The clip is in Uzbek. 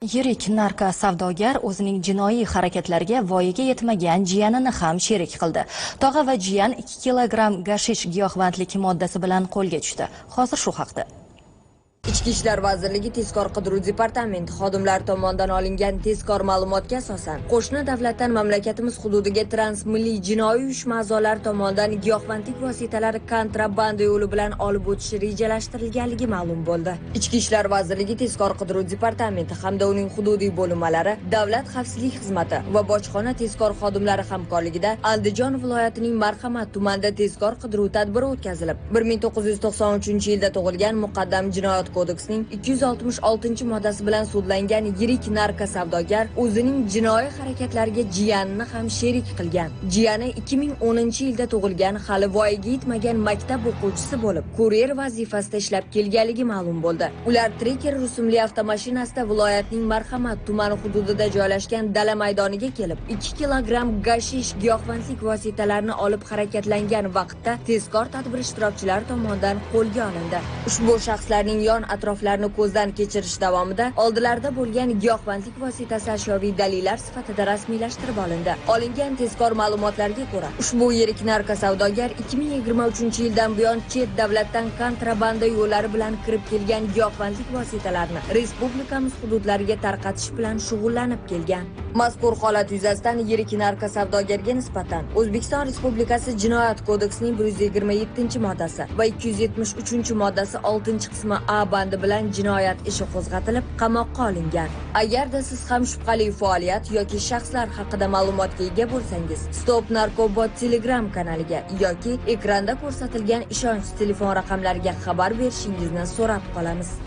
Yirik narko savdogar o'zining jinoiy harakatlariga voyaga yetmagan jiyanini ham sherik qildi. Tog'a va jiyan 2 kilogramm gashish giyohvandlik moddasi bilan qo'lga tushdi. Hozir shu haqda. Ichki ishlar vazirligi tezkor qidiruv departamenti xodimlari tomonidan olingan tezkor ma'lumotga asosan qo'shni davlatdan mamlakatimiz hududiga transmilliy jinoiy uyushma a'zolari tomonidan giyohvandlik vositalari kontrabanda yo'li bilan olib o'tish rejalashtirilganligi ma'lum bo'ldi. Ichki ishlar vazirligi tezkor qidiruv departamenti hamda uning hududiy bo'linmalari, davlat xavfsizlik xizmati va bojxona tezkor xodimlari hamkorligida Andijon viloyatining Marhamat tumanida tezkor qidiruv tadbiri o'tkazilib, 1993-yilda tug'ilgan muqaddam jinoyat kodeksining 266-moddasi bilan sudlangan yirik narko savdogar o'zining jinoiy harakatlariga jiyanini ham sherik qilgan. Jiyani 2010-yilda tug'ilgan, hali voyaga yetmagan maktab o'quvchisi bo'lib, kuryer vazifasida ishlab kelganligi ma'lum bo'ldi. Ular Tracker rusumli avtomashinasida viloyatning Marhamat tumani hududida joylashgan dala maydoniga kelib, 2 kilogramm gashish giyohvandlik vositalarini olib harakatlangan vaqtda tezkor tadbir ishtirokchilari tomonidan qo'lga olindi. Ushbu shaxslarning yon atroflarini ko'zdan kechirish davomida oldilarida bo'lgan giyohvandlik vositasi ashyoviy dalillar sifatida rasmiylashtirib olindi. Olingan tezkor ma'lumotlarga ko'ra, ushbu yirik narko savdogar 2023-yildan buyon chet davlatdan kontrabanda yo'llari bilan kirib kelgan giyohvandlik vositalarini respublikamiz hududlariga tarqatish bilan shug'ullanib kelgan. Mazkur holat yuzasidan yirik narko savdogarga nisbatan O'zbekiston Respublikasi Jinoyat kodeksining 127-moddasi va 273-moddasi 6-qismi A bandi bilan jinoyat ishi qo'zg'atilib, qamoqqa olingan. Agarda siz ham shubhali faoliyat yoki shaxslar haqida ma'lumotga ega bo'lsangiz, Stop Narkobot Telegram kanaliga yoki ekranda ko'rsatilgan ishonch telefon raqamlariga xabar berishingizni so'rab qolamiz.